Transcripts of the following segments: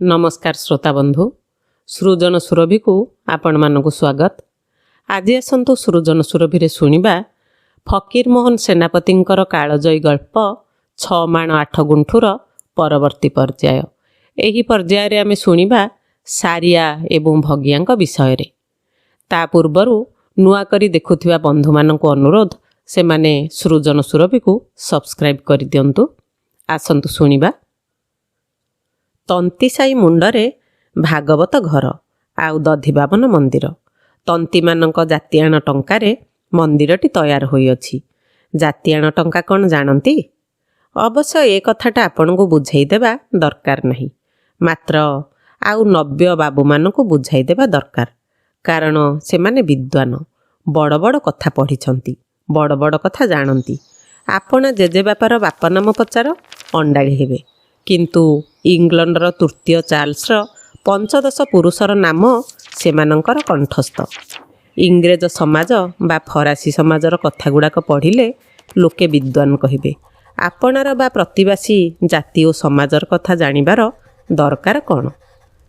नमस्कार श्रोता बंधु सृजन सुरभि को आपण मानक स्वागत। आज आसतु सृजन सुरभि शुणा फकीर मोहन सेनापतिंकर कालजयी गल्प 6 माण 8 गुंठुर परवर्ती पर्याय। एही पर्याय आमे शुणा सारिया एवं भगिया विषय रे। ता पूर्वरु नुआ करी देखुथिबा बंधु मानक अनुरोध से माने सृजन सुरभि को सब्सक्राइब कर दियंतु। आसतु शुणा तंती साई मुंडरे भागवत घर आउ दधिबावन मंदिर। तंती मानक जातियाण टंकारे मंदिरटी तैयार होइअछि। जातियाण टंका कौन जानती? अवश्य ए कथाटा आपनकु बुझाइदेबा दरकार नहीं, मात्र आउ नव्य बाबू मानकु बुझाइदेबा दरकार। कारण से माने विद्वान, बड़ बड़ कथा पढ़िछंती, बड़ बड़ कथा जानती। आपण जेजे बापार बापा नाम पचार अंडाळी हेबे, किंतु इंग्लैंडर तृतीय चार्ल्सर 15 पुरुषर नाम सेमानंकर कंठस्थ। इंग्रेज समाज बा फरासी समाजर कथा गुड़ाक पढ़िले लोके विद्वान कहिबे। आपणार बा प्रतिवासी जाति और समाजर कथा जानिबार दरकार कौन?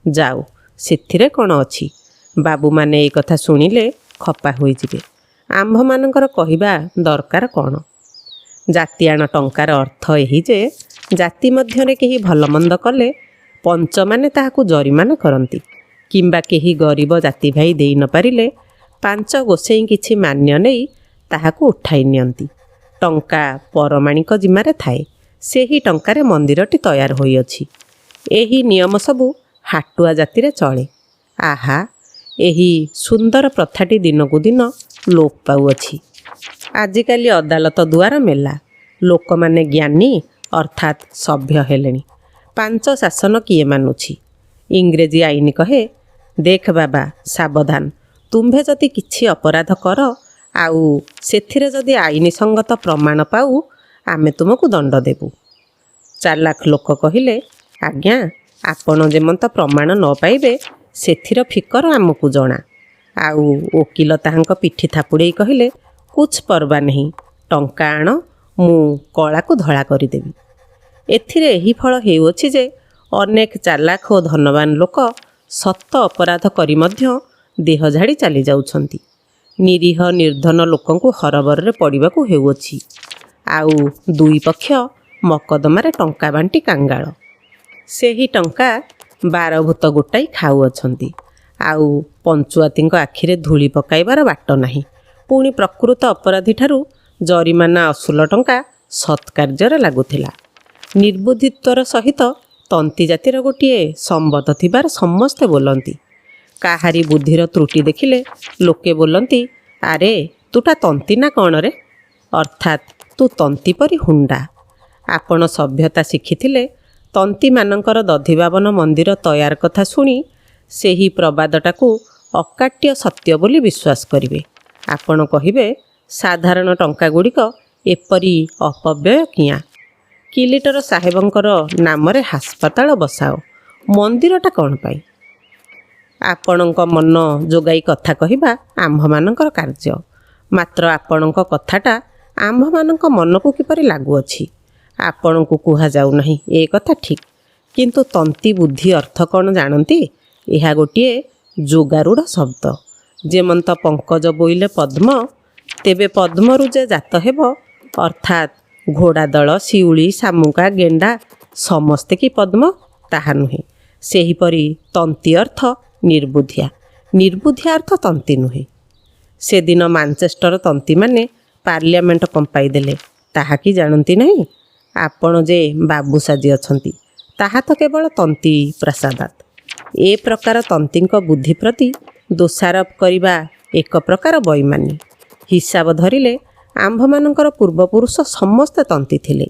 जाओ सेथिरे कौन अछि? बाबू माने ए कथा सुनिले खपा होई जिबे। आम्भ मानकर कहिबा दरकार कौन? जातियाण टंकार अर्थ एही जे जाति मध्यरे केही भल मंद कले पंच माने ताहाकु जरिमाना करंती, किंबा केही गरीब जाति भाई देई न पारिले 5 गोसेई किछि मान्य नेई ताहाकु उठाई नियंती। टंका परमाणिक जिम्मारे थाए, सेही टंकारे मंदिरटी तैयार होई अछि। एही नियम सबु हाटुआ जातिरे चले। आहा, एही सुंदर प्रथाटी दिनकु दिन लोप पाउअछि। आजिकाली अदालत दुआर मेला, लोक माने ज्ञानी अर्थात सभ्य हेलेनी। 5 शासन किए मानुछि? इंग्रेजी आईन कहे, देख बाबा सावधान, तुम्भे जदि किछि अपराध कर आउ सेथिरे जदि आईन संगत प्रमाण पाऊ आमे तुमको दंड देबु। चालाक लोक कहिले, आज्ञा आपण जेमंत प्रमाण न पाइबे सेथिर फिकर आमको जणा। आउ वकील ताहांक पिठी थापुड़े कहिले, कुछ परवा नहीं, टंका आण, मु कला को धड़ा करदेवी। एथिरे एही फल हेउछि जे अनेक चालाक और धनवान लोक सत अपराध करी मध्य देह झाड़ी चली जाउछंती। निरीह निर्धन लोकंकु हरबर पड़िबाकु हेउछि। आउ दुई पक्ष मकदमारे टंका बांटी कांगाल। सेही टंका 12 भूत गोटाई खाउअछंती। आउ पंचुआतींक आखिरे धूली पकाइबार बाट नाही। पुणी प्रकृत अपराधी ठारू जरिमाना असुल टंका सत्कार्यर लागुथिला। निर्बुद्धित्वर सहित तंती जातिर गोटे संबद थिबार समस्ते बोलती। काहारी बुद्धिर त्रुटि देखिले लोके बोलती, आरे तुटा तंती ना कौन रे? अर्थात तू तंती परी हुंडा। आपण सभ्यता शिखिथिले तंती मानकर दधिबावन मंदिर तैयार कथा शुणी सेही प्रबादटाकू अकाट्य सत्य बोली विश्वास करिवे। आपण कहिबे, साधारण टंका गुड़िक एपरी अपव्यय किया? किलिटर साहेबंकर नामरे हास्पताल बसाओ, मंदिरटा कौन पाई? आपणक मन जोगाई कथा कहिबा आम्भमानकर कार्य, मात्र आपणक कथाटा आम्भमानक मनकु किपरि लागुअछि आपणकु कुहा जाउ नाही ए कथा ठीक। किंतु तंती बुद्धि अर्थ कौन जानती? एहा गोटिए जोगारूढ़ शब्द। जेमंत पंकज बोइले पद्म, तेबे पद्मरु जे जात हेब, अर्थात घोड़ा दल, शिउली, शामुका, गेंडा समस्ते कि पद्म ताहा नुहे। सेहीपरि तंती अर्थ निर्बुद्धिया, निर्बुद्धिया अर्थ तंती नुहे। से दिन मानचेस्टर तंती माने पार्लियामेंट कंपाई देले, ताहा कि जानती नहीं? आपण जे बाबू साजी अछंती ताहा तो केवल तंती प्रसादात। ए प्रकार तंतींक बुद्धि प्रति दोषारोप करिबा एक प्रकार बैमानी। हिसाब धरिले आम्भमानकर पूर्वपुरुष समस्ते तंती थिले।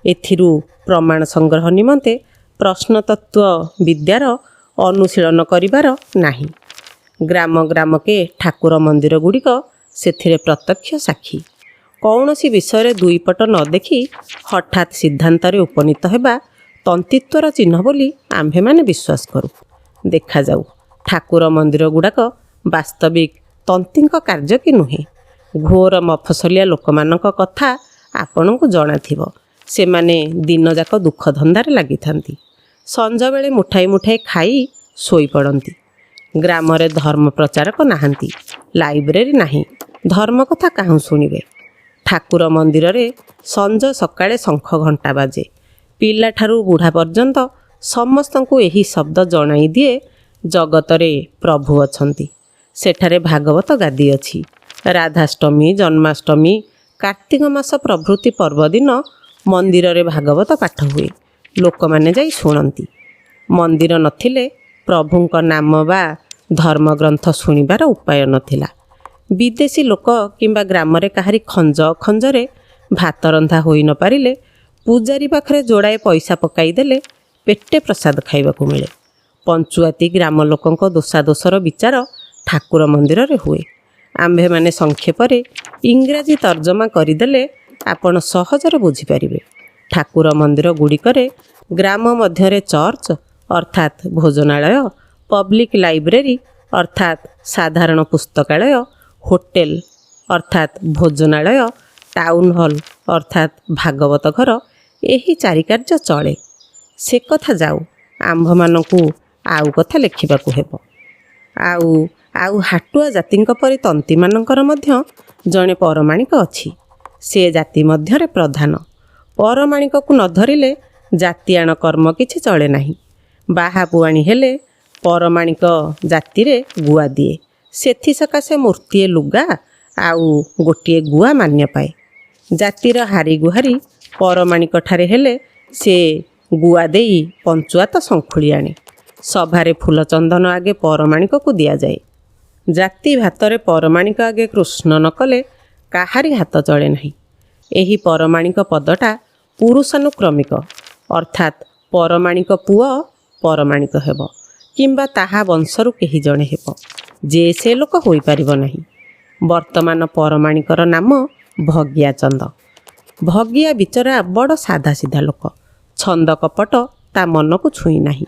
एथिरु प्रमाण संग्रह निमंते प्रश्नतत्व विद्यार अनुशीलन करिबार नाही। ग्राम ग्राम के ठाकुर मंदिर गुड़िक सेथिरे प्रत्यक्ष साक्षी। कौनसी विषय दुई पट न देखी हठात सिद्धांतरे उपनीत हेबा तंतीत्वर चिन्ह बोली आम्भे माने विश्वास करू। देखा जाऊ ठाकुर मंदिर गुड़ाक वास्तविक तंतींक कार्य कि नुहे। घोर मफसलिया लोकमानक कथा आपणको जणाथिब। सेमाने दिन जाक दुख धंदारे लागिथांती। ସଞ୍ଜବେଳେ ମୁଠାଏ ମୁଠାଏ ଖାଇ ଶୋଇପଡ଼ନ୍ତି। ଗ୍ରାମରେ ଧର୍ମ ପ୍ରଚାରକ ନାହାନ୍ତି, ଲାଇବ୍ରେରୀ ନାହିଁ, ଧର୍ମ କଥା କାହୁଁ ଶୁଣିବେ। ଠାକୁର ମନ୍ଦିରରେ ସଞ୍ଜ ସକାଳେ ଶଙ୍ଖ ଘଣ୍ଟା ବାଜେ। ପିଲାଠାରୁ ବୁଢ଼ା ପର୍ଯ୍ୟନ୍ତ ସମସ୍ତଙ୍କୁ ଏହି ଶବ୍ଦ ଜଣାଇ ଦିଏ ଜଗତରେ ପ୍ରଭୁ ଅଛନ୍ତି। ସେଠାରେ ଭାଗବତ ଗାଦି ଅଛି। ରାଧାଷ୍ଟମୀ, ଜନ୍ମାଷ୍ଟମୀ, କାର୍ତ୍ତିକ ମାସ ପ୍ରଭୃତି ପର୍ବ ଦିନ ମନ୍ଦିରରେ ଭାଗବତ ପାଠ ହୁଏ। ଲୋକମାନେ ଯାଇ ଶୁଣନ୍ତି। ମନ୍ଦିର ନଥିଲେ ପ୍ରଭୁଙ୍କ ନାମ ବା ଧର୍ମଗ୍ରନ୍ଥ ଶୁଣିବାର ଉପାୟ ନଥିଲା। ବିଦେଶୀ ଲୋକ କିମ୍ବା ଗ୍ରାମରେ କାହାରି ଖଞ୍ଜ ଖଞ୍ଜରେ ଭାତ ରନ୍ଧା ହୋଇ ନ ପାରିଲେ ପୂଜାରୀ ପାଖରେ ଯୋଡ଼ାଏ ପଇସା ପକାଇଦେଲେ ପେଟେ ପ୍ରସାଦ ଖାଇବାକୁ ମିଳେ। ପଞ୍ଚୁଆତି ଗ୍ରାମ ଲୋକଙ୍କ ଦୋଷାଦୋଷର ବିଚାର ଠାକୁର ମନ୍ଦିରରେ ହୁଏ। ଆମ୍ଭେମାନେ ସଂକ୍ଷେପରେ ଇଂରାଜୀ ତର୍ଜମା କରିଦେଲେ ଆପଣ ସହଜରେ ବୁଝିପାରିବେ। ଠାକୁର ମନ୍ଦିର ଗୁଡ଼ିକରେ ଗ୍ରାମ ମଧ୍ୟରେ ଚର୍ଚ୍ଚ ଅର୍ଥାତ୍ ଭୋଜନାଳୟ, ପବ୍ଲିକ୍ ଲାଇବ୍ରେରୀ ଅର୍ଥାତ୍ ସାଧାରଣ ପୁସ୍ତକାଳୟ, ହୋଟେଲ ଅର୍ଥାତ୍ ଭୋଜନାଳୟ, ଟାଉନ୍ ହଲ୍ ଅର୍ଥାତ୍ ଭାଗବତ ଘର, ଏହି ଚାରି କାର୍ଯ୍ୟ ଚଳେ। ସେ କଥା ଯାଉ, ଆମ୍ଭମାନଙ୍କୁ ଆଉ କଥା ଲେଖିବାକୁ ହେବ। ଆଉ ହାଟୁଆ ଜାତିଙ୍କ ପରି ତନ୍ତୀମାନଙ୍କର ମଧ୍ୟ ଜଣେ ପରମାଣିକ ଅଛି। ସେ ଜାତି ମଧ୍ୟରେ ପ୍ରଧାନ। ପରମାଣିକକୁ ନ ଧରିଲେ ଜାତିଆଣ କର୍ମ କିଛି ଚଳେ ନାହିଁ। ବାହାପୁଆଣି ହେଲେ ପରମାଣିକ ଜାତିରେ ଗୁଆ ଦିଏ। ସେଥି ସକାଶେ ମୂର୍ତ୍ତିଏ ଲୁଗା ଆଉ ଗୋଟିଏ ଗୁଆ ମାନ୍ୟ ପାଏ। ଜାତିର ହାରିଗୁହାରି ପରମାଣିକଠାରେ ହେଲେ ସେ ଗୁଆ ଦେଇ ପଞ୍ଚୁଆତ ଶଙ୍ଖୁଳି ଆଣେ। ସଭାରେ ଫୁଲଚନ୍ଦନ ଆଗେ ପରମାଣିକକୁ ଦିଆଯାଏ। ଜାତି ଭାତରେ ପରମାଣିକ ଆଗେ କୃଷ୍ଣ ନ କଲେ କାହାରି ହାତ ଚଳେ ନାହିଁ। ଏହି ପରମାଣିକ ପଦଟା ପୁରୁଷାନୁକ୍ରମିକ, ଅର୍ଥାତ୍ ପରମାଣିକ ପୁଅ ପରମାଣିକ ହେବ କିମ୍ବା ତାହା ବଂଶରୁ କେହି ଜଣେ ହେବ। ଯେ ସେ ଲୋକ ହୋଇପାରିବ ନାହିଁ। ବର୍ତ୍ତମାନ ପରମାଣିକର ନାମ ଭଗିଆଚନ୍ଦ। ଭଗିଆ ବିଚରା ବଡ଼ ସାଧାସିଧା ଲୋକ। ଛନ୍ଦ କପଟ ତା ମନକୁ ଛୁଇଁ ନାହିଁ।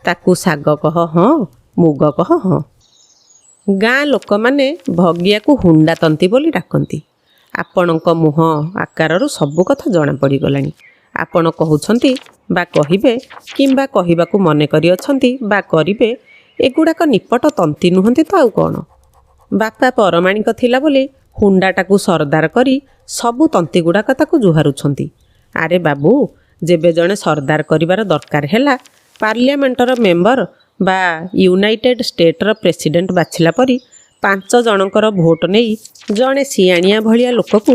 ତାକୁ ଶାଗ କହ ହଁ, ମୁଗ କହ ହଁ। ଗାଁ ଲୋକମାନେ ଭଗିଆକୁ ହୁଣ୍ଡା ତନ୍ତୀ ବୋଲି ଡାକନ୍ତି। ଆପଣଙ୍କ ମୁହଁ ଆକାରରୁ ସବୁ କଥା ଜଣାପଡ଼ିଗଲାଣି। ଆପଣ କହୁଛନ୍ତି ବା କହିବେ କିମ୍ବା କହିବାକୁ ମନେ କରିଅଛନ୍ତି ବା କରିବେ, ଏଗୁଡ଼ାକ ନିପଟ ତନ୍ତୀ ନୁହନ୍ତି ତ ଆଉ କ'ଣ? ବାପା ପରମାଣିକ ଥିଲା ବୋଲି ହୁଣ୍ଡାଟାକୁ ସରଦାର କରି ସବୁ ତନ୍ତୀଗୁଡ଼ାକ ତାକୁ ଜୁହାରୁଛନ୍ତି। ଆରେ ବାବୁ, ଯେବେ ଜଣେ ସରଦାର କରିବାର ଦରକାର ହେଲା, ପାର୍ଲିଆମେଣ୍ଟର ମେମ୍ବର ବା ୟୁନାଇଟେଡ୍ ଷ୍ଟେଟ୍ର ପ୍ରେସିଡେଣ୍ଟ ବାଛିଲା ପରି 5 ଜଣଙ୍କର ଭୋଟ ନେଇ ଜଣେ ସିଆଣିଆ ଭଳିଆ ଲୋକକୁ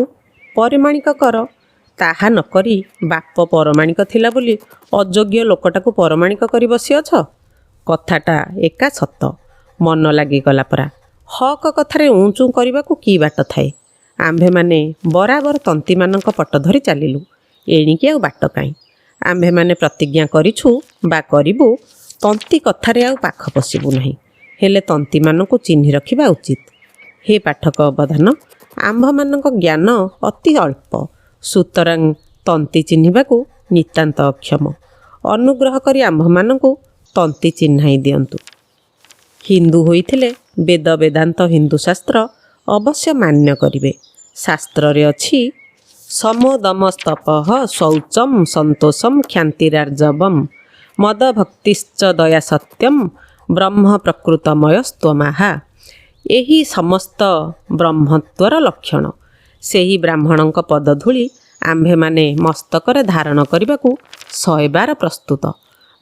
ପରମାଣିକ କର। ତାହା ନକରି ବାପ ପରମାଣିକ ଥିଲା ବୋଲି ଅଯୋଗ୍ୟ ଲୋକଟାକୁ ପରମାଣିକ କରି ବସିଅଛ। କଥାଟା ଏକା ସତ। ମନ ଲାଗିଗଲା ପରା। ହକ କଥାରେ ଉଁଚୁ କରିବାକୁ କି ବାଟ ଥାଏ? ଆମ୍ଭେମାନେ ବରାବର ତନ୍ତୀମାନଙ୍କ ପଟ ଧରି ଚାଲିଲୁ। ଏଣିକି ଆଉ ବାଟ କାହିଁ? ଆମ୍ଭେମାନେ ପ୍ରତିଜ୍ଞା କରିଛୁ ବା କରିବୁ, ତନ୍ତୀ କଥାରେ ଆଉ ପାଖ ପଶିବୁ ନାହିଁ। ହେଲେ ତନ୍ତୀମାନଙ୍କୁ ଚିହ୍ନି ରଖିବା ଉଚିତ। ହେ ପାଠକ ଅବଧାନ, ଆମ୍ଭମାନଙ୍କ ଜ୍ଞାନ ଅତି ଅଳ୍ପ, ସୁତରାଂ ତନ୍ତୀ ଚିହ୍ନିବାକୁ ନିତାନ୍ତ ଅକ୍ଷମ। ଅନୁଗ୍ରହ କରି ଆମ୍ଭମାନଙ୍କୁ ତନ୍ତୀ ଚିହ୍ନାଇ ଦିଅନ୍ତୁ। ହିନ୍ଦୁ ହୋଇଥିଲେ ବେଦ ବେଦାନ୍ତ ହିନ୍ଦୁଶାସ୍ତ୍ର ଅବଶ୍ୟ ମାନ୍ୟ କରିବେ। ଶାସ୍ତ୍ରରେ ଅଛି, ସମୋଦମସ୍ତପଃ ଶୌଚମ୍ ସନ୍ତୋଷମ୍ କ୍ଷାନ୍ତିରାର୍ଜବମ୍ ମଦଭକ୍ତିଶ୍ଚ ଦୟା ସତ୍ୟମ୍ ବ୍ରହ୍ମ ପ୍ରକୃତମୟସ୍ତ୍ୱମାହା। ଏହି ସମସ୍ତ ବ୍ରହ୍ମତ୍ୱର ଲକ୍ଷଣ। ସେହି ବ୍ରାହ୍ମଣଙ୍କ ପଦଧୂଳି ଆମ୍ଭେମାନେ ମସ୍ତକରେ ଧାରଣ କରିବାକୁ 100 ବାର ପ୍ରସ୍ତୁତ।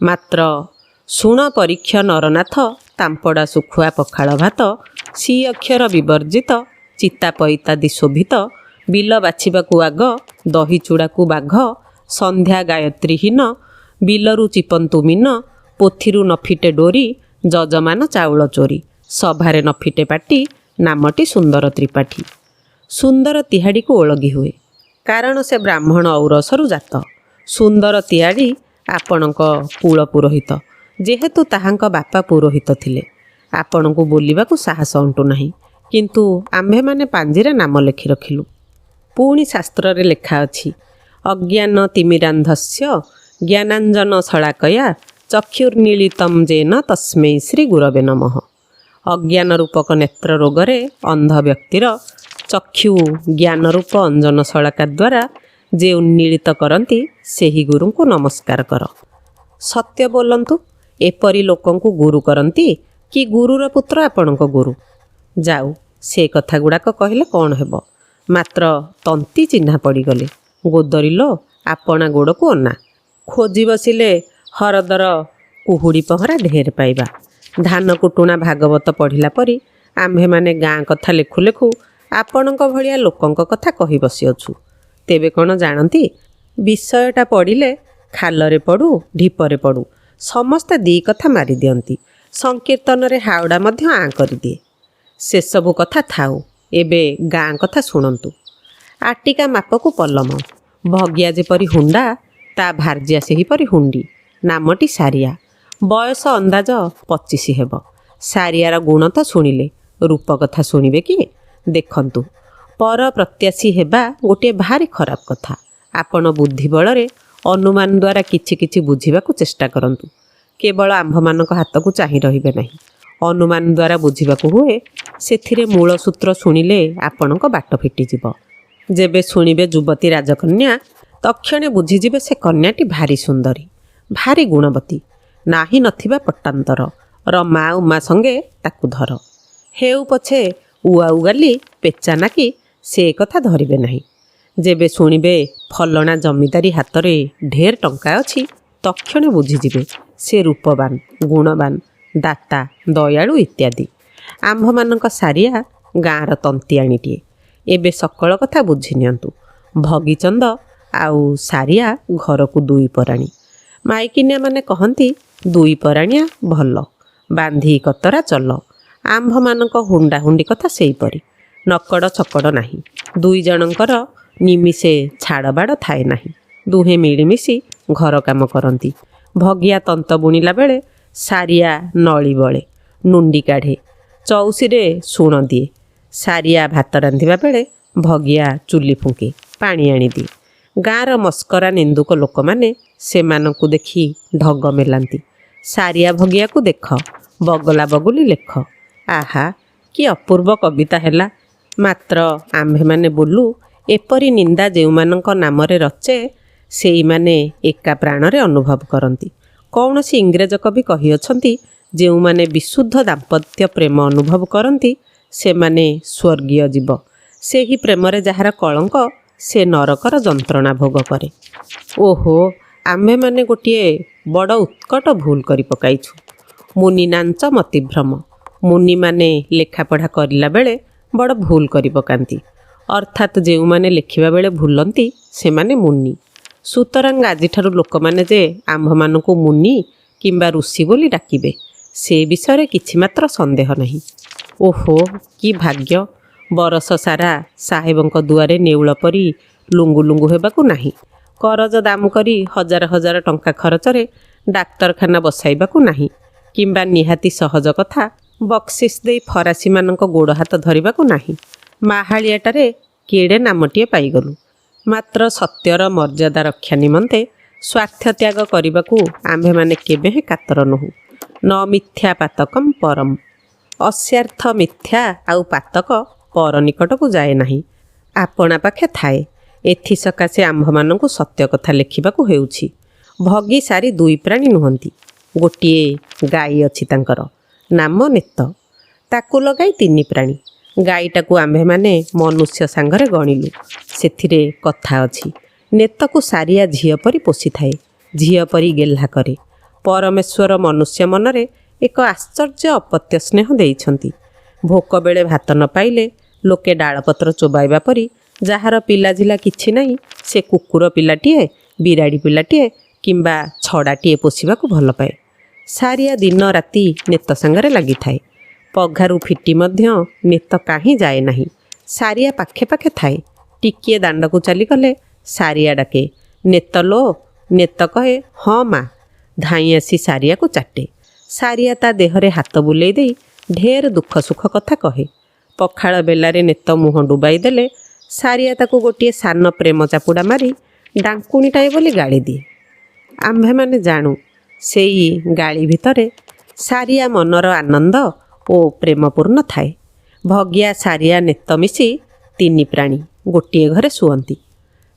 ମାତ୍ର ଶୁଣ ପରୀକ୍ଷ ନରନାଥ, ତାମ୍ପଡ଼ା ଶୁଖୁଆ ପଖାଳ ଭାତ, ସି ଅକ୍ଷର ବିବର୍ଜିତ, ଚିତା ପଇତାଦି ଶୋଭିତ, ବିଲ ବାଛିବାକୁ ଆଗ, ଦହି ଚୂଡ଼ାକୁ ବାଘ, ସନ୍ଧ୍ୟା ଗାୟତ୍ରୀହୀନ, ବିଲରୁ ଚିପନ୍ତୁ ମିନ, ପୋଥିରୁ ନଫିଟେ ଡୋରି, ଯଜମାନ ଚାଉଳ ଚୋରି, ସଭାରେ ନଫିଟେ ପାଟି, ନାମଟି ସୁନ୍ଦର ତ୍ରିପାଠୀ। ସୁନ୍ଦର ତିହାଡ଼ିକୁ ଓଳଗି ହୁଏ, କାରଣ ସେ ବ୍ରାହ୍ମଣ ଔରସରୁ ଜାତ। ସୁନ୍ଦର ତିହାଡ଼ି ଆପଣଙ୍କ କୁଳ ପୁରୋହିତ, ଯେହେତୁ ତାହାଙ୍କ ବାପା ପୁରୋହିତ ଥିଲେ। ଆପଣଙ୍କୁ ବୋଲିବାକୁ ସାହସ ଅଣ୍ଟୁ ନାହିଁ, କିନ୍ତୁ ଆମ୍ଭେମାନେ ପାଞ୍ଜିରେ ନାମ ଲେଖି ରଖିଲୁ। ପୁଣି ଶାସ୍ତ୍ରରେ ଲେଖା ଅଛି, ଅଜ୍ଞାନ ତିମିରାନ୍ଧସ୍ୟ ଜ୍ଞାନାଞ୍ଜନ ଶଳାକୟା ଚକ୍ଷୁର୍ନୀଳିତମ୍ ଯେନ ତସ୍ମୈ ଶ୍ରୀ ଗୁରବେ ନମଃ। ଅଜ୍ଞାନ ରୂପକ ନେତ୍ର ରୋଗରେ ଅନ୍ଧ ବ୍ୟକ୍ତିର ଚକ୍ଷୁ ଜ୍ଞାନରୂପ ଅଞ୍ଜନ ଶଳାକା ଦ୍ୱାରା ଯେ ଉନ୍ନୀଳିତ କରନ୍ତି, ସେହି ଗୁରୁଙ୍କୁ ନମସ୍କାର କର। ସତ୍ୟ ବୋଲନ୍ତୁ, ଏପରି ଲୋକଙ୍କୁ ଗୁରୁ କରନ୍ତି କି ଗୁରୁର ପୁତ୍ର ଆପଣଙ୍କ ଗୁରୁ? ଯାଉ, ସେ କଥା ଗୁଡ଼ାକ କହିଲେ କ'ଣ ହେବ? ମାତ୍ର ତନ୍ତୀ ଚିହ୍ନା ପଡ଼ିଗଲେ। ଗୋଦରିଲୋ, ଆପଣା ଗୋଡ଼କୁ ଅନା। ଖୋଜି ବସିଲେ ହରଦର କୁହୁଡ଼ି ପହଁରା ଢେର ପାଇବା। ଧାନ କୁଟୁଣା ଭାଗବତ ପଢ଼ିଲା ପରି ଆମ୍ଭେମାନେ ଗାଁ କଥା ଲେଖୁ ଲେଖୁ ଆପଣଙ୍କ ଭଳିଆ ଲୋକଙ୍କ କଥା କହି ବସିଅଛୁ। ତେବେ କ'ଣ ଜାଣନ୍ତି, ବିଷୟଟା ପଡ଼ିଲେ ଖାଲରେ ପଡ଼ୁ ଢିପରେ ପଡ଼ୁ ସମସ୍ତେ ଦି' କଥା ମାରିଦିଅନ୍ତି। ସଂକୀର୍ତ୍ତନରେ ହାଉଡ଼ା ମଧ୍ୟ ଆଁ କରିଦିଏ। ସେସବୁ କଥା ଥାଉ, ଏବେ ଗାଁ କଥା ଶୁଣନ୍ତୁ। ଆଟିକା ମାପକୁ ପଲମ, ଭଗିଆ ଯେପରି ହୁଣ୍ଡା, ତା ଭାର୍ଯ୍ୟା ସେହିପରି ହୁଣ୍ଡି। ନାମଟି ସାରିଆ। ବୟସ ଅନ୍ଦାଜ 25 ହେବ। ସାରିଆର ଗୁଣ ତ ଶୁଣିଲେ, ରୂପ କଥା ଶୁଣିବେ କି? ଦେଖନ୍ତୁ, ପର ପ୍ରତ୍ୟାଶୀ ହେବା ଗୋଟିଏ ଭାରି ଖରାପ କଥା। ଆପଣ ବୁଦ୍ଧି ବଳରେ ଅନୁମାନ ଦ୍ୱାରା କିଛି କିଛି ବୁଝିବାକୁ ଚେଷ୍ଟା କରନ୍ତୁ। କେବଳ ଆମ୍ଭମାନଙ୍କ ହାତକୁ ଚାହିଁ ରହିବେ ନାହିଁ। ଅନୁମାନ ଦ୍ୱାରା ବୁଝିବାକୁ ହୁଏ, ସେଥିରେ ମୂଳ ସୂତ୍ର ଶୁଣିଲେ ଆପଣଙ୍କ ବାଟ ଫିଟିଯିବ। ଯେବେ ଶୁଣିବେ ଯୁବତୀ ରାଜକନ୍ୟା, ତକ୍ଷଣେ ବୁଝିଯିବେ ସେ କନ୍ୟାଟି ଭାରି ସୁନ୍ଦରୀ, ଭାରି ଗୁଣବତୀ। ନାହିଁ ନଥିବା ପଟ୍ଟାନ୍ତର। ରମା ଉମା ସଙ୍ଗେ ତାକୁ ଧର। ହେଉ ପଛେ ଉଆଉଗାଲି ପେଚାନାକି, ସେ କଥା ଧରିବେ ନାହିଁ। ଯେବେ ଶୁଣିବେ ଫଲଣା ଜମିଦାରୀ ହାତରେ ଢେର ଟଙ୍କା ଅଛି, ତକ୍ଷଣେ ବୁଝିଯିବେ ସେ ରୂପବାନ, ଗୁଣବାନ, ଦାତା, ଦୟାଳୁ ଇତ୍ୟାଦି। ଆମ୍ଭମାନଙ୍କ ସାରିଆ ଗାଁର ତନ୍ତିଆଣିଟିଏ। ଏବେ ସକଳ କଥା ବୁଝି ନିଅନ୍ତୁ। ଭଗିଚନ୍ଦ ଆଉ ସାରିଆ ଘରକୁ 2 ପରାଣୀ। ମାଇକିନିଆମାନେ କହନ୍ତି 2 ପରାଣିଆ ଭଲ, ବାନ୍ଧି କତରା ଚଲ। ଆମ୍ଭମାନଙ୍କ ହୁଣ୍ଡା ହୁଣ୍ଡି କଥା ସେଇପରି, ନକଡ଼ ଚକଡ଼ ନାହିଁ। 2 ଜଣଙ୍କର ନିମିଷେ ଛାଡ଼ବାଡ଼ ଥାଏ ନାହିଁ। ଦୁହେଁ ମିଳିମିଶି ଘର କାମ କରନ୍ତି। ଭଗିଆ ତନ୍ତ ବୁଣିଲା ବେଳେ ସାରିଆ ନଳି ବଳେ, ନୁଣ୍ଡି କାଢ଼େ, ଚଉସିରେ ଶୁଣ ଦିଏ। ସାରିଆ ଭାତ ରାନ୍ଧିବା ବେଳେ ଭଗିଆ ଚୁଲି ଫୁଙ୍କେ, ପାଣି ଆଣିଦିଏ। ଗାଁର ମସ୍କରା ନିନ୍ଦୁକ ଲୋକମାନେ ସେମାନଙ୍କୁ ଦେଖି ଢଗ ମେଲାନ୍ତି। ସାରିଆ ଭଗିଆକୁ ଦେଖ, ବଗଲା ବଗୁଲି ଲେଖ। ଆହା, କି ଅପୂର୍ବ କବିତା ହେଲା! ମାତ୍ର ଆମ୍ଭେମାନେ ବୋଲୁ, ଏପରି ନିନ୍ଦା ଯେଉଁମାନଙ୍କ ନାମରେ ରଚେ, ସେଇମାନେ ଏକା ପ୍ରାଣରେ ଅନୁଭବ କରନ୍ତି। କୌଣସି ଇଂରେଜ କବି କହିଅଛନ୍ତି, ଯେଉଁମାନେ ବିଶୁଦ୍ଧ ଦାମ୍ପତ୍ୟ ପ୍ରେମ ଅନୁଭବ କରନ୍ତି, ସେମାନେ ସ୍ୱର୍ଗୀୟ ଜୀବ। ସେହି ପ୍ରେମରେ ଯାହାର କଳଙ୍କ, ସେ ନରକର ଯନ୍ତ୍ରଣା ଭୋଗ କରେ। ଓହୋ, ଆମ୍ଭେମାନେ ଗୋଟିଏ ବଡ଼ ଉତ୍କଟ ଭୁଲ କରି ପକାଇଛୁ। ମୁନିନାଞ୍ଚ ମତିଭ୍ରମ। ମୁନିମାନେ ଲେଖାପଢ଼ା କରିଲା ବେଳେ ବଡ଼ ଭୁଲ କରି ପକାନ୍ତି। ଅର୍ଥାତ୍ ଯେଉଁମାନେ ଲେଖିବା ବେଳେ ଭୁଲନ୍ତି, ସେମାନେ ମୁନି। ସୁତରାଂ ଆଜିଠାରୁ ଲୋକମାନେ ଯେ ଆମ୍ଭମାନଙ୍କୁ ମୁନି କିମ୍ବା ଋଷି ବୋଲି ଡାକିବେ, ସେ ବିଷୟରେ କିଛି ମାତ୍ର ସନ୍ଦେହ ନାହିଁ। ଓହୋ, କି ଭାଗ୍ୟ! ବରଷ ସାରା ସାହେବଙ୍କ ଦୁଆରେ ନେଉଳ ପରି ଲୁଙ୍ଗୁ ଲୁଙ୍ଗୁ ହେବାକୁ ନାହିଁ। କରଜ ଦାମ କରି ହଜାର ହଜାର ଟଙ୍କା ଖରଚରେ ଡାକ୍ତରଖାନା ବସାଇବାକୁ ନାହିଁ। କିମ୍ବା ନିହାତି ସହଜ କଥା, ବକ୍ସିସ୍ ଦେଇ ଫରାସୀମାନଙ୍କ ଗୋଡ଼ ହାତ ଧରିବାକୁ ନାହିଁ। ମାହାଳିଆଟାରେ କେଡ଼େ ନାମଟିଏ ପାଇଗଲୁ। ମାତ୍ର ସତ୍ୟର ମର୍ଯ୍ୟାଦା ରକ୍ଷା ନିମନ୍ତେ ସ୍ୱାର୍ଥ ତ୍ୟାଗ କରିବାକୁ ଆମ୍ଭେମାନେ କେବେ ହେଁ କାତର ନୋହୁଁ। ନ ମିଥ୍ୟା ପାତକମ୍ ପରମ୍। ଅସ୍ୟାର୍ଥ ମିଥ୍ୟା ଆଉ ପାତକ ପର ନିକଟକୁ ଯାଏ ନାହିଁ, ଆପଣା ପାଖେ ଥାଏ। ଏଥିସକାଶେ ଆମ୍ଭମାନଙ୍କୁ ସତ୍ୟ କଥା ଲେଖିବାକୁ ହେଉଛି। ଭଗି ସାରି 2 ପ୍ରାଣୀ ନୁହନ୍ତି। ଗୋଟିଏ ଗାଈ ଅଛି ତାଙ୍କର, ନାମ ନେତ। ତାକୁ ଲଗାଇ 3 ପ୍ରାଣୀ। ଗାଈଟାକୁ ଆମ୍ଭେମାନେ ମନୁଷ୍ୟ ସାଙ୍ଗରେ ଗଣିଲୁ। ସେଥିରେ କଥା ଅଛି। ନେତକୁ ସାରିଆ ଝିଅ ପରି ପୋଷିଥାଏ, ଝିଅ ପରି ଗେହ୍ଲା କରେ। ପରମେଶ୍ୱର ମନୁଷ୍ୟ ମନରେ ଏକ ଆଶ୍ଚର୍ଯ୍ୟ ଅପତ୍ୟ ସ୍ନେହ ଦେଇଛନ୍ତି। ଭୋକ ବେଳେ ଭାତ ନ ପାଇଲେ ଲୋକେ ଡାଳପତ୍ର ଚୋବାଇବା ପରି, ଯାହାର ପିଲାଝିଲା କିଛି ନାହିଁ, ସେ କୁକୁର ପିଲାଟିଏ, ବିରାଡ଼ି ପିଲାଟିଏ କିମ୍ବା ଛଡ଼ାଟିଏ ପୋଷିବାକୁ ଭଲ ପାଏ। ସାରିଆ ଦିନ ରାତି ନେତ ସାଙ୍ଗରେ ଲାଗିଥାଏ। ପଘାରୁ ଫିଟି ମଧ୍ୟ ନେତ କାହିଁ ଯାଏ ନାହିଁ। ସାରିଆ ପାଖେ ପାଖେ ଥାଏ। ଟିକିଏ ଦାଣ୍ଡକୁ ଚାଲିଗଲେ ସାରିଆ ଡାକେ, ନେତ ଲୋ। ନେତ କହେ, ହଁ ମା। ଧାଇଁ ଆସି ସାରିଆକୁ ଚାଟେ। ସାରିଆ ତା ଦେହରେ ହାତ ବୁଲେଇ ଦେଇ ଢେର ଦୁଃଖ ସୁଖ କଥା କହେ। ପଖାଳ ବେଲାରେ ନେତ ମୁହଁ ଡୁବାଇ ଦେଲେ ସାରିଆ ତାକୁ ଗୋଟିଏ ସାନ ପ୍ରେମ ଚାପୁଡ଼ା ମାରି ଡାଙ୍କୁଣିଟାଏ ବୋଲି ଗାଳି ଦିଏ। ଆମ୍ଭେମାନେ ଜାଣୁ, ସେଇ ଗାଳି ଭିତରେ ସାରିଆ ମନର ଆନନ୍ଦ ଓ ପ୍ରେମପୂର୍ଣ୍ଣ ଥାଏ। ଭଗିଆ ସାରିଆ ନେତ ମିଶି 3 ପ୍ରାଣୀ ଗୋଟିଏ ଘରେ ଶୁଅନ୍ତି।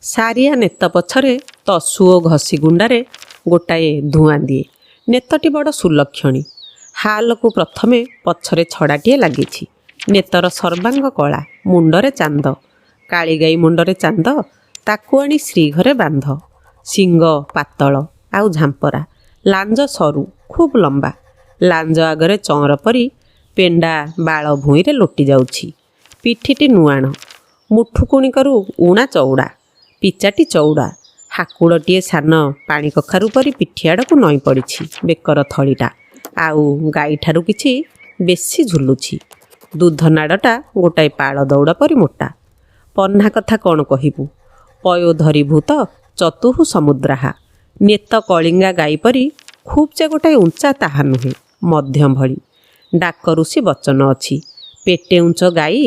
ସାରିଆ ନେତ ପଛରେ ତସୁ ଓ ଘଷି ଗୁଣ୍ଡାରେ ଗୋଟାଏ ଧୂଆଁ ଦିଏ। ନେତଟି ବଡ଼ ସୁଲକ୍ଷଣୀ। ହାଲକୁ ପ୍ରଥମେ ପଛରେ ଛଡ଼ାଟିଏ ଲାଗିଛି। ନେତର ସର୍ବାଙ୍ଗ କଳା, ମୁଣ୍ଡରେ ଚାନ୍ଦ। କାଳିଗାଈ ମୁଣ୍ଡରେ ଚାନ୍ଦ, ତାକୁ ଆଣି ଶ୍ରୀଘରେ ବାନ୍ଧ। ଶିଙ୍ଗ ପାତଳ ଆଉ ଝାମ୍ପରା, ଲାଞ୍ଜ ସରୁ ଖୁବ୍ ଲମ୍ବା। ଲାଞ୍ଜ ଆଗରେ ଚଅଁର ପରି ପେଣ୍ଡା ବାଳ ଭୂଇଁରେ ଲୋଟି ଯାଉଛି। ପିଠିଟି ନୁଆଣ, ମୁଠୁକୁଣିକରୁ ଉଣା ଚଉଡ଼ା, ପିଚାଟି ଚଉଡ଼ା। ହାକୁଡ଼ଟିଏ ସାନ ପାଣି କଖାରୁ ପରି ପିଠିଆଡ଼କୁ ନଇଁ ପଡ଼ିଛି ବେକର ଥଳିଟା, ଆଉ ଗାଈଠାରୁ କିଛି ବେଶୀ ଝୁଲୁଛି। ଦୁଧନାଡ଼ଟା ଗୋଟାଏ ପାଳ ଦଉଡ଼ ପରି ମୋଟା। ପହ୍ନା କଥା କ'ଣ କହିବୁ? ପୟୋଧରୀଭୂତ ଚତୁଃ ସମୁଦ୍ରାହା। ନେତ କଳିଙ୍ଗା ଗାଈ ପରି ଖୁବ୍ ଯେ ଗୋଟାଏ ଉଞ୍ଚା ତାହା ନୁହେଁ, ମଧ୍ୟମ ଭଳି। ଡାକ ଋଷି ବଚନ ଅଛି, ପେଟେ ଉଞ୍ଚ ଗାଈ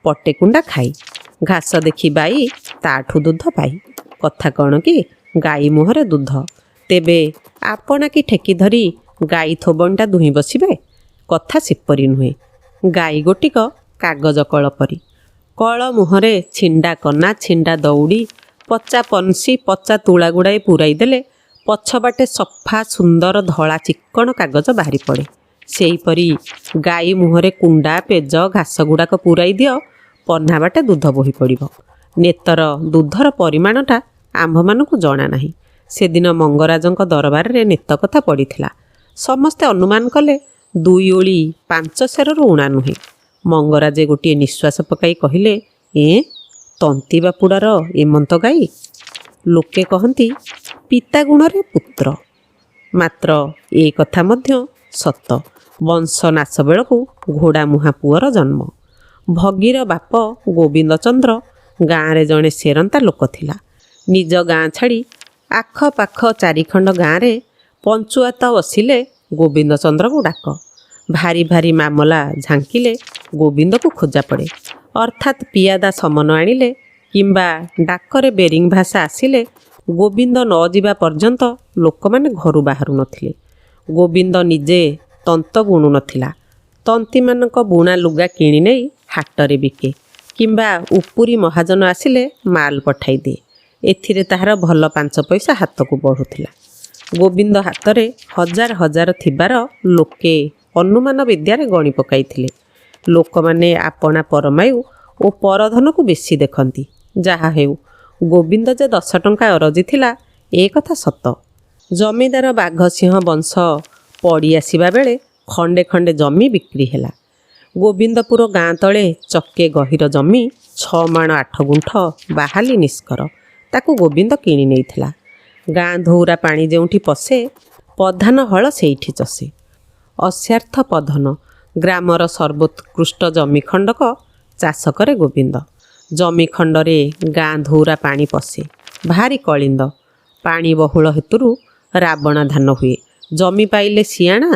ପଟେ କୁଣ୍ଡା ଖାଇ। ଘାସ ଦେଖି ବାଇ ତାଠୁ ଦୁଧ ପାଇ। କଥା କ'ଣ କି ଗାଈ ମୁହଁରେ ଦୁଧ, ତେବେ ଆପଣା କି ଠେକି ଧରି ଗାଈ ଥୋବଣଟା ଦୁହିଁ ବସିବେ? କଥା ସେପରି ନୁହେଁ। ଗାଈ ଗୋଟିକ କାଗଜ କଳ ପରି। କଳ ମୁହଁରେ ଛିଣ୍ଡା କନା, ଛିଣ୍ଡା ଦଉଡ଼ି, ପଚା ପନ୍ସି, ପଚା ତୁଳା ଗୁଡ଼ାଏ ପୂରାଇ ଦେଲେ ପଛବାଟେ ସଫା ସୁନ୍ଦର ଧଳା ଚିକ୍କଣ କାଗଜ ବାହାରି ପଡ଼େ। ସେହିପରି ଗାଈ ମୁହଁରେ କୁଣ୍ଡା, ପେଜ, ଘାସ ଗୁଡ଼ାକ ପୂରାଇ ଦିଅ, ପହ୍ନା ବାଟେ ଦୁଧ ବୋହି ପଡ଼ିବ। ନେତର ଦୁଧର ପରିମାଣଟା ଆମ୍ଭମାନଙ୍କୁ ଜଣା ନାହିଁ। ସେଦିନ ମଙ୍ଗରାଜଙ୍କ ଦରବାରରେ ନେତ କଥା ପଡ଼ିଥିଲା। ସମସ୍ତେ ଅନୁମାନ କଲେ 2 ଓଳି 5 ସେରରୁ ଉଣା ନୁହେଁ। ମଙ୍ଗରାଜେ ଗୋଟିଏ ନିଶ୍ୱାସ ପକାଇ କହିଲେ, ତନ୍ତୀ ବାପୁଡ଼ାର ଏମନ୍ତ ଗାଈ? ଲୋକେ କହନ୍ତି ପିତା ଗୁଣରେ ପୁତ୍ର। ମାତ୍ର ଏ କଥା ମଧ୍ୟ ସତ। ବଂଶ ନାଶ ବେଳକୁ ଘୋଡ଼ା ମୁହାଁ ପୁଅର ଜନ୍ମ। ଭଗୀର ବାପ ଗୋବିନ୍ଦଚନ୍ଦ୍ର ଗାଁରେ ଜଣେ ସେରନ୍ତା ଲୋକ ଥିଲା। ନିଜ ଗାଁ ଛାଡ଼ି ଆଖପାଖ 4ଖଣ୍ଡ ଗାଁରେ ପଞ୍ଚୁଆତ ବସିଲେ ଗୋବିନ୍ଦଚନ୍ଦ୍ରକୁ ଡାକ। ଭାରି ଭାରି ମାମଲା ଝାଙ୍କିଲେ ଗୋବିନ୍ଦକୁ ଖୋଜା ପଡ଼େ। ଅର୍ଥାତ୍ ପିଆଦା ସମନ ଆଣିଲେ କିମ୍ବା ଡାକରେ ବେରିଂ ଭାଷା ଆସିଲେ ଗୋବିନ୍ଦ ନ ଯିବା ପର୍ଯ୍ୟନ୍ତ ଲୋକମାନେ ଘରୁ ବାହାରୁ ନଥିଲେ। ଗୋବିନ୍ଦ ନିଜେ ତନ୍ତ ବୁଣୁ ନଥିଲା। ତନ୍ତୀମାନଙ୍କ ବୁଣା ଲୁଗା କିଣି ନେଇ ହାଟରେ ବିକେ, କିମ୍ବା ଉପୁରୀ ମହାଜନ ଆସିଲେ ମାଲ ପଠାଇ ଦିଏ। ଏଥିରେ ତାହାର ଭଲ 5 ପଇସା ହାତକୁ ବଢ଼ୁଥିଲା। ଗୋବିନ୍ଦ ହାତରେ ହଜାର ହଜାର ଥିବାର ଲୋକେ ଅନୁମାନ ବିଦ୍ୟାରେ ଗଣି ପକାଇଥିଲେ। ଲୋକମାନେ ଆପଣା ପରମାୟୁ ଓ ପରଧନକୁ ବେଶୀ ଦେଖନ୍ତି। ଯାହା ହେଉ, ଗୋବିନ୍ଦ ଯେ 10 ଟଙ୍କା ଅରଜି ଥିଲା ଏ କଥା ସତ। ଜମିଦାର ବାଘସିଂହ ବଂଶ ପଡ଼ି ଆସିବା ବେଳେ ଖଣ୍ଡେ ଖଣ୍ଡେ ଜମି ବିକ୍ରି ହେଲା। ଗୋବିନ୍ଦପୁର ଗାଁ ତଳେ ଚକେ ଗହୀର ଜମି 6 ମାଣ 8 ଗୁଣ୍ଠ ବାହାଲି ନିଷ୍କର, ତାକୁ ଗୋବିନ୍ଦ କିଣି ନେଇଥିଲା। ଗାଁ ଧଉରା ପାଣି ଯେଉଁଠି ପଶେ, ପଧାନ ହଳ ସେଇଠି ଚଷେ। ଅସ୍ୟାର୍ଥ ପଧନ ଗ୍ରାମର ସର୍ବୋତ୍କୃଷ୍ଟ ଜମି ଖଣ୍ଡକ ଚାଷ କରେ ଗୋବିନ୍ଦ। ଜମି ଖଣ୍ଡରେ ଗାଁ ଧଉରା ପାଣି ପଶେ, ଭାରି କଳିନ୍ଦ। ପାଣି ବହୁଳ ହେତୁରୁ ରାବଣା ଧାନ ହୁଏ। ଜମି ପାଇଲେ ସିଆଣା,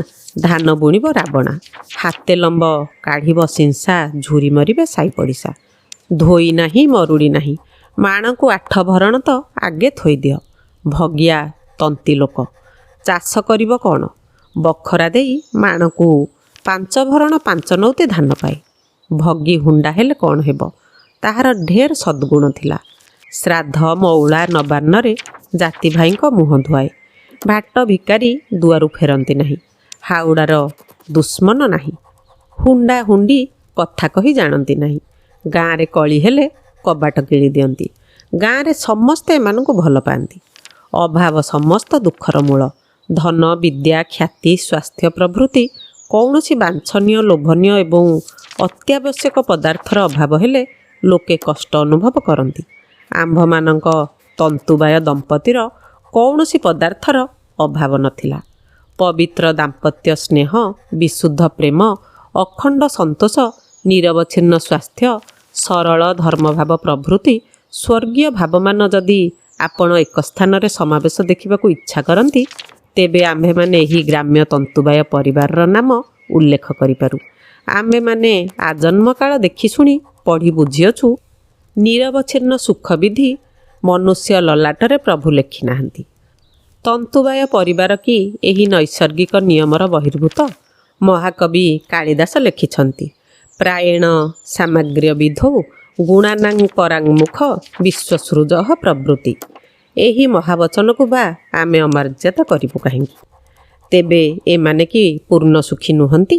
ଧାନ ବୁଣିବ ରାବଣା। ହାତେ ଲମ୍ବ କାଢ଼ିବ ସିଂସା, ଝୁରି ମରିବେ ସାଇ ପଡ଼ିଶା। ଧୋଇ ନାହିଁ ମରୁଡ଼ି ନାହିଁ, ମାଣକୁ 8 ଭରଣ ତ ଆଗେ ଥୋଇଦିଅ। ଭଗିଆ ତନ୍ତୀ ଲୋକ ଚାଷ କରିବ କ'ଣ? ବଖରା ଦେଇ ମାଣକୁ 5 ଭରଣ 5 ନଉତେ ଧାନ ପାଏ। ଭଗି ହୁଣ୍ଡା ହେଲେ କ'ଣ ହେବ? ତାହାର ଢେର ସଦ୍ଗୁଣ ଥିଲା। ଶ୍ରାଦ୍ଧ ମଉଳା ନବାନ୍ନରେ ଜାତି ଭାଇଙ୍କ ମୁହଁ ଧୁଆଏ। ଭାଟ ଭିକାରୀ ଦୁଆରୁ ଫେରନ୍ତି ନାହିଁ। ହାଉଡ଼ାର ଦୁଶ୍ମନ ନାହିଁ। ହୁଣ୍ଡା ହୁଣ୍ଡି କଥା କହି ଜାଣନ୍ତି ନାହିଁ। ଗାଁରେ କଳି ହେଲେ କବାଟ କିଳି ଦିଅନ୍ତି। ଗାଁରେ ସମସ୍ତେ ଏମାନଙ୍କୁ ଭଲ ପାଆନ୍ତି। ଅଭାବ ସମସ୍ତ ଦୁଃଖର ମୂଳ। ଧନ, ବିଦ୍ୟା, ଖ୍ୟାତି, ସ୍ୱାସ୍ଥ୍ୟ ପ୍ରଭୃତି କୌଣସି ବାଞ୍ଛନୀୟ, ଲୋଭନୀୟ ଏବଂ ଅତ୍ୟାବଶ୍ୟକ ପଦାର୍ଥର ଅଭାବ ହେଲେ ଲୋକେ କଷ୍ଟ ଅନୁଭବ କରନ୍ତି। ଆମ୍ଭମାନଙ୍କ ତନ୍ତୁବାୟ ଦମ୍ପତିର କୌଣସି ପଦାର୍ଥର ଅଭାବ ନଥିଲା। ପବିତ୍ର ଦାମ୍ପତ୍ୟ ସ୍ନେହ, ବିଶୁଦ୍ଧ ପ୍ରେମ, ଅଖଣ୍ଡ ସନ୍ତୋଷ, ନିରବଚ୍ଛିନ୍ନ ସ୍ୱାସ୍ଥ୍ୟ, ସରଳ ଧର୍ମଭାବ ପ୍ରଭୃତି ସ୍ୱର୍ଗୀୟ ଭାବମାନ ଯଦି ଆପଣ ଏକ ସ୍ଥାନରେ ସମାବେଶ ଦେଖିବାକୁ ଇଚ୍ଛା କରନ୍ତି, ତେବେ ଆମ୍ଭେମାନେ ଏହି ଗ୍ରାମ୍ୟ ତନ୍ତୁବାୟ ପରିବାରର ନାମ ଉଲ୍ଲେଖ କରିପାରୁ। ଆମ୍ଭେମାନେ ଆଜନ୍ମ କାଳ ଦେଖି ଶୁଣି ପଢ଼ି ବୁଝିଅଛୁ, ନିରବଚ୍ଛିନ୍ନ ସୁଖବିଧି ମନୁଷ୍ୟ ଲଲାଟରେ ପ୍ରଭୁ ଲେଖି ନାହାନ୍ତି। ତନ୍ତୁବାୟ ପରିବାର କି ଏହି ନୈସର୍ଗିକ ନିୟମର ବହିର୍ଭୂତ? ମହାକବି କାଳିଦାସ ଲେଖିଛନ୍ତି, ପ୍ରାୟେଣ ସାମଗ୍ର୍ୟ ବିଧୌ ଗୁଣାନାଂ ପରାଙ୍ଗୁଖ ବିଶ୍ୱସୃଜ ପ୍ରଭୃତି। ଏହି ମହାବଚନକୁ ବା ଆମେ ଅମାର୍ଜିତ କରିବୁ କାହିଁକି? ତେବେ ଏମାନେ କି ପୂର୍ଣ୍ଣ ସୁଖୀ ନୁହନ୍ତି?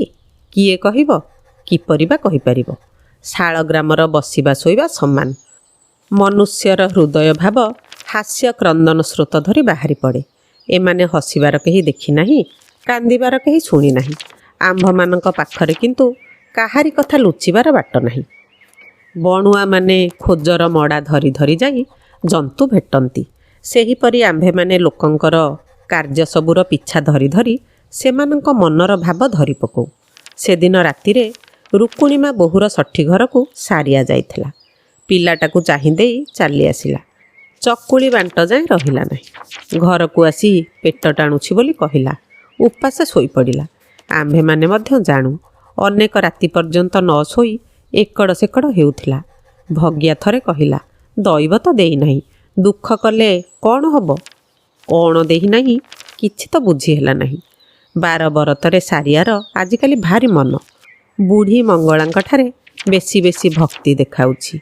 କିଏ କହିବ? କିପରି ବା କହିପାରିବ? ଶାଳଗ୍ରାମର ବସିବା ଶୋଇବା ସମାନ। ମନୁଷ୍ୟର ହୃଦୟ ଭାବ ହାସ୍ୟ କ୍ରନ୍ଦନ ସ୍ରୋତ ଧରି ବାହାରି ପଡ଼େ। ଏମାନେ ହସିବାର କେହି ଦେଖି ନାହିଁ, କାନ୍ଦିବାର କେହି ଶୁଣି ନାହିଁ। ଆମ୍ଭମାନଙ୍କ ପାଖରେ କିନ୍ତୁ କାହାରି କଥା ଲୁଚିବାର ବାଟ ନାହିଁ। ବଣୁଆମାନେ ଖୋଜର ମଡ଼ା ଧରି ଧରି ଯାଇ ଜନ୍ତୁ ଭେଟନ୍ତି। ସେହିପରି ଆମ୍ଭେମାନେ ଲୋକଙ୍କର କାର୍ଯ୍ୟ ସବୁର ପିଛା ଧରି ଧରି ସେମାନଙ୍କ ମନର ଭାବ ଧରି ପକଉ। ସେଦିନ ରାତିରେ ରୁକୁଣିମା ବୋହୂର ଷଠି ଘରକୁ ସାରିଆ ଯାଇଥିଲା। ପିଲାଟାକୁ ଚାହିଁ ଦେଇ ଚାଲି ଆସିଲା। ଚକୁଳି ବାଣ୍ଟ ଯାଏ ରହିଲା ନାହିଁ। ଘରକୁ ଆସି ପେଟ ଟାଣୁଛି ବୋଲି କହିଲା। ଉପାସ ଶୋଇପଡ଼ିଲା। ଆମ୍ଭେମାନେ ମଧ୍ୟ ଜାଣୁ। ଅନେକ ରାତି ପର୍ଯ୍ୟନ୍ତ ନ ଶୋଇ ଏକଡ଼ ସେକଡ଼ ହେଉଥିଲା। ଭଗିଆ ଥରେ କହିଲା, ଦୈବ ତ ଦେଇନାହିଁ, ଦୁଃଖ କଲେ କ'ଣ ହବ? କ'ଣ ଦେଇନାହିଁ କିଛି ତ ବୁଝି ହେଲା ନାହିଁ। ବାର ବରତରେ ସାରିଆର ଆଜିକାଲି ଭାରି ମନ। ବୁଢ଼ୀ ମଙ୍ଗଳାଙ୍କଠାରେ ବେଶୀ ବେଶୀ ଭକ୍ତି ଦେଖାଉଛି।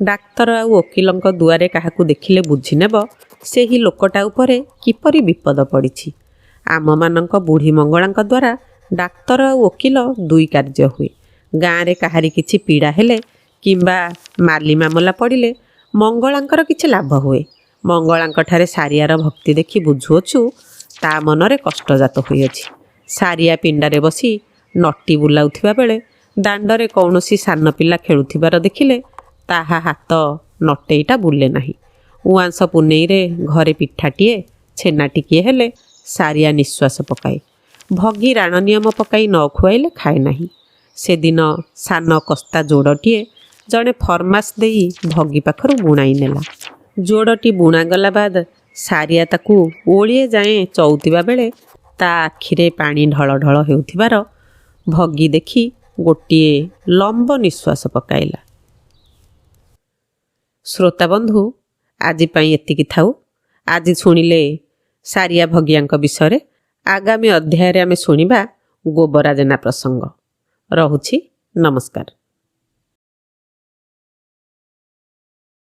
ଡାକ୍ତର ଆଉ ଓକିଲଙ୍କ ଦୁଆରେ କାହାକୁ ଦେଖିଲେ ବୁଝିନେବ ସେହି ଲୋକଟା ଉପରେ କିପରି ବିପଦ ପଡ଼ିଛି। ଆମମାନଙ୍କ ବୁଢ଼ୀ ମଙ୍ଗଳାଙ୍କ ଦ୍ୱାରା ଡାକ୍ତର ଆଉ ଓକିଲ ଦୁଇ କାର୍ଯ୍ୟ ହୁଏ। ଗାଁରେ କାହାରି କିଛି ପୀଡ଼ା ହେଲେ କିମ୍ବା ମାଲି ମାମଲା ପଡ଼ିଲେ ମଙ୍ଗଳାଙ୍କର କିଛି ଲାଭ ହୁଏ। ମଙ୍ଗଳାଙ୍କଠାରେ ସାରିଆର ଭକ୍ତି ଦେଖି ବୁଝୁଅଛୁ ତା ମନରେ କଷ୍ଟଜାତ ହୋଇଅଛି। ସାରିଆ ପିଣ୍ଡାରେ ବସି ନଟି ବୁଲାଉଥିବା ବେଳେ ଦାଣ୍ଡରେ କୌଣସି ସାନ ପିଲା ଖେଳୁଥିବାର ଦେଖିଲେ ତାହା ହାତ ନଟେଇଟା ବୁଲେ ନାହିଁ। ଉଆଁସ ପୁନେଇରେ ଘରେ ପିଠାଟିଏ ଛେନା ଟିକିଏ ହେଲେ ସାରିଆ ନିଶ୍ୱାସ ପକାଏ। ଭଗି ରାଣ ନିୟମ ପକାଇ ନ ଖୁଆଇଲେ ଖାଏ ନାହିଁ। ସେଦିନ ସାନ କସ୍ତା ଯୋଡ଼ଟିଏ ଜଣେ ଫରମାସ ଦେଇ ଭଗି ପାଖରୁ ବୁଣାଇ ନେଲା। ଯୋଡ଼ଟି ବୁଣାଗଲା ବାଦ ସାରିଆ ତାକୁ ଓଳିଏ ଯାଏଁ ଚଉଥିବା ବେଳେ ତା ଆଖିରେ ପାଣି ଢଳ ଢଳ ହେଉଥିବାର ଭଗି ଦେଖି ଗୋଟିଏ ଲମ୍ବ ନିଶ୍ୱାସ ପକାଇଲା। ଶ୍ରୋତାବନ୍ଧୁ, ଆଜି ପାଇଁ ଏତିକି ଥାଉ। ଆଜି ଶୁଣିଲେ ସାରିଆ ଭଗିଆଙ୍କ ବିଷୟରେ। ଆଗାମୀ ଅଧ୍ୟାୟରେ ଆମେ ଶୁଣିବା ଗୋବରା ଜେନା ପ୍ରସଙ୍ଗ। ରହୁଛି, ନମସ୍କାର।